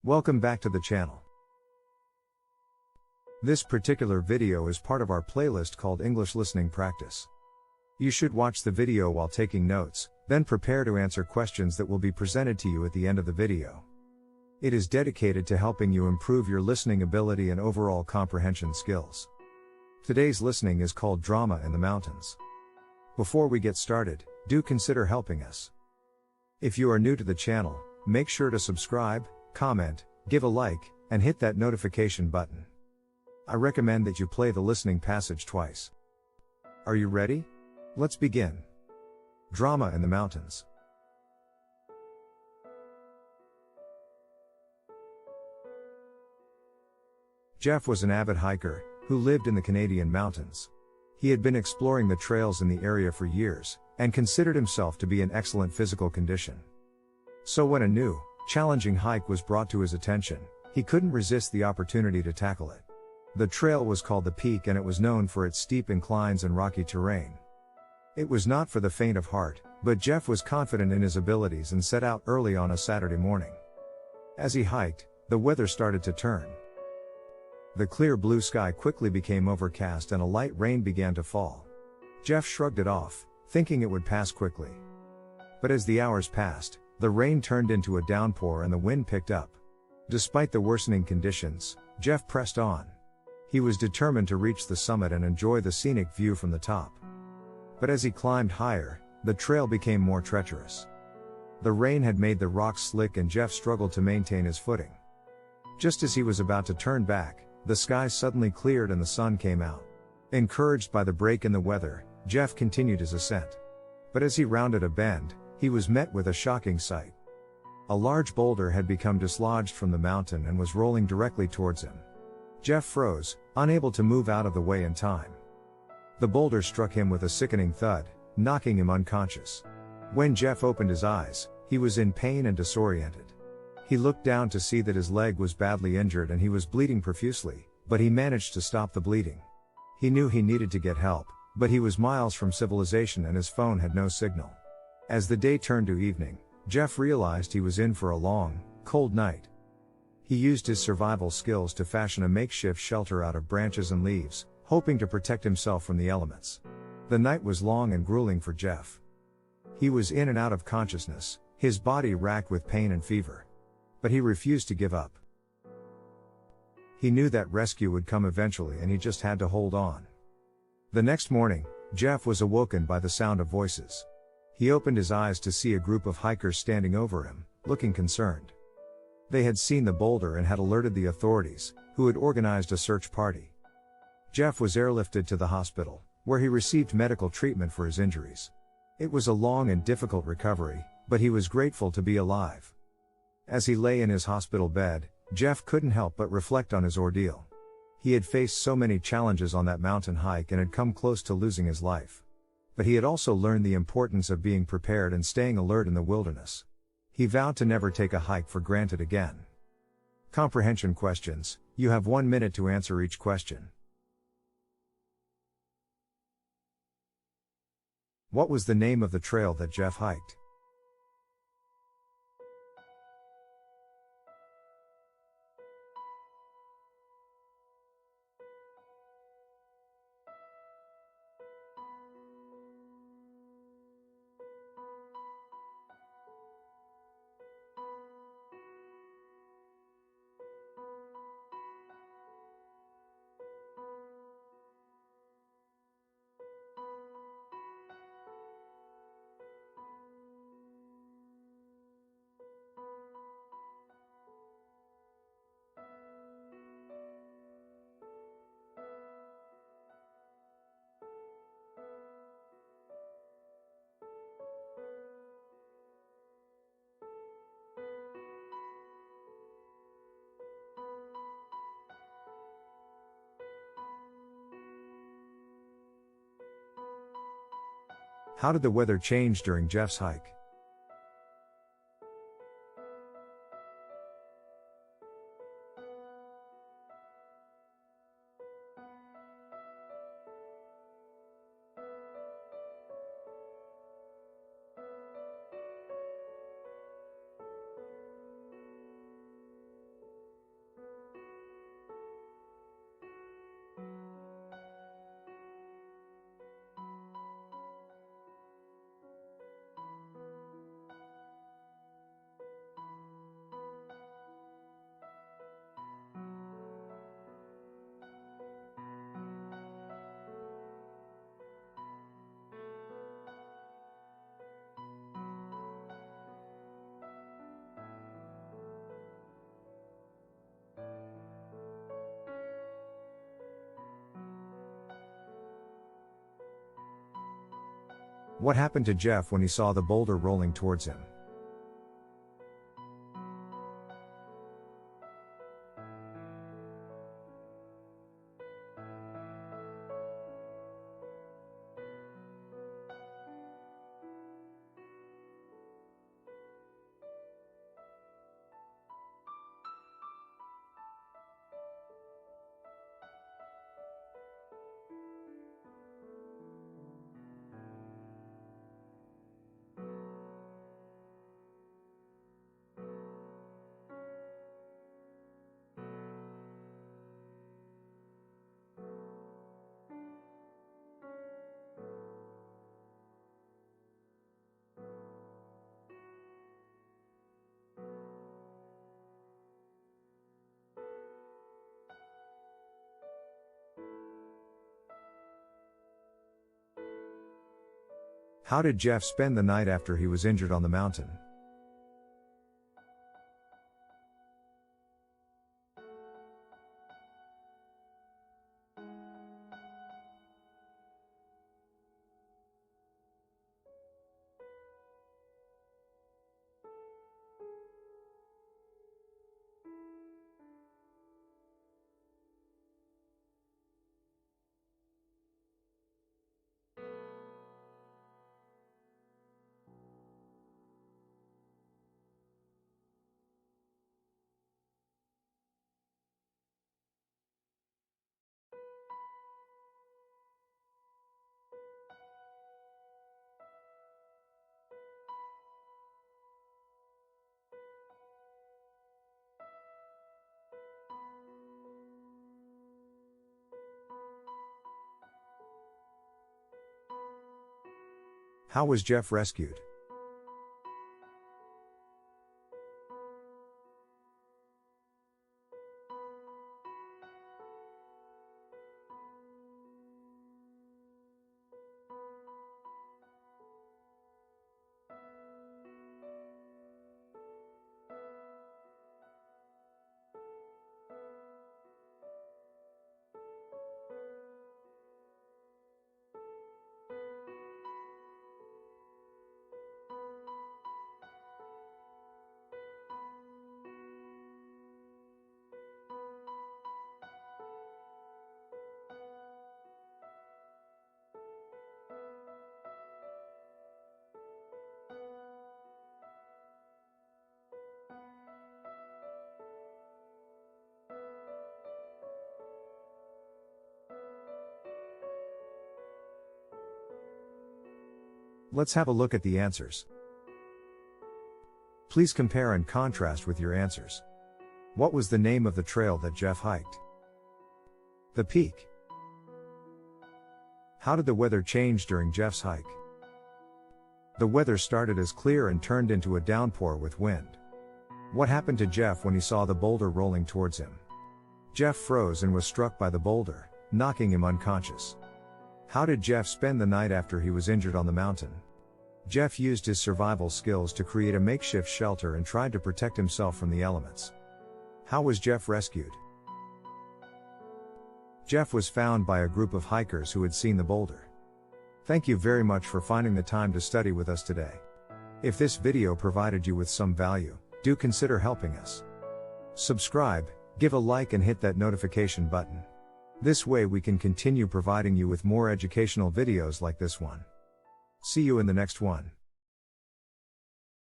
Welcome back to the channel. This particular video is part of our playlist called English Listening Practice. You should watch the video while taking notes, then prepare to answer questions that will be presented to you at the end of the video. It is dedicated to helping you improve your listening ability and overall comprehension skills. Today's listening is called Drama in the Mountains. Before we get started, do consider helping us. If you are new to the channel, make sure to subscribe, comment, give a like, and hit that notification button. I recommend that you play the listening passage twice. Are you ready? Let's begin. Drama in the Mountains. Jeff was an avid hiker, who lived in the Canadian mountains. He had been exploring the trails in the area for years, and considered himself to be in excellent physical condition. So when a new, challenging hike was brought to his attention, he couldn't resist the opportunity to tackle it. The trail was called the Peak and it was known for its steep inclines and rocky terrain. It was not for the faint of heart, but Jeff was confident in his abilities and set out early on a Saturday morning. As he hiked, the weather started to turn. The clear blue sky quickly became overcast and a light rain began to fall. Jeff shrugged it off, thinking it would pass quickly. But as the hours passed, the rain turned into a downpour and the wind picked up. Despite the worsening conditions, Jeff pressed on. He was determined to reach the summit and enjoy the scenic view from the top. But as he climbed higher, the trail became more treacherous. The rain had made the rocks slick and Jeff struggled to maintain his footing. Just as he was about to turn back, the sky suddenly cleared and the sun came out. Encouraged by the break in the weather, Jeff continued his ascent. But as he rounded a bend, he was met with a shocking sight. A large boulder had become dislodged from the mountain and was rolling directly towards him. Jeff froze, unable to move out of the way in time. The boulder struck him with a sickening thud, knocking him unconscious. When Jeff opened his eyes, he was in pain and disoriented. He looked down to see that his leg was badly injured and he was bleeding profusely, but he managed to stop the bleeding. He knew he needed to get help, but he was miles from civilization and his phone had no signal. As the day turned to evening, Jeff realized he was in for a long, cold night. He used his survival skills to fashion a makeshift shelter out of branches and leaves, hoping to protect himself from the elements. The night was long and grueling for Jeff. He was in and out of consciousness, his body racked with pain and fever. But he refused to give up. He knew that rescue would come eventually and he just had to hold on. The next morning, Jeff was awoken by the sound of voices. He opened his eyes to see a group of hikers standing over him, looking concerned. They had seen the boulder and had alerted the authorities, who had organized a search party. Jeff was airlifted to the hospital, where he received medical treatment for his injuries. It was a long and difficult recovery, but he was grateful to be alive. As he lay in his hospital bed, Jeff couldn't help but reflect on his ordeal. He had faced so many challenges on that mountain hike and had come close to losing his life. But he had also learned the importance of being prepared and staying alert in the wilderness. He vowed to never take a hike for granted again. Comprehension questions. You have 1 minute to answer each question. What was the name of the trail that Jeff hiked? How did the weather change during Jeff's hike? What happened to Jeff when he saw the boulder rolling towards him? How did Jeff spend the night after he was injured on the mountain? How was Jeff rescued? Let's have a look at the answers. Please compare and contrast with your answers. What was the name of the trail that Jeff hiked? The Peak. How did the weather change during Jeff's hike? The weather started as clear and turned into a downpour with wind. What happened to Jeff when he saw the boulder rolling towards him? Jeff froze and was struck by the boulder, knocking him unconscious. How did Jeff spend the night after he was injured on the mountain? Jeff used his survival skills to create a makeshift shelter and tried to protect himself from the elements. How was Jeff rescued? Jeff was found by a group of hikers who had seen the boulder. Thank you very much for finding the time to study with us today. If this video provided you with some value, do consider helping us. Subscribe, give a like and hit that notification button. This way we can continue providing you with more educational videos like this one. See you in the next one.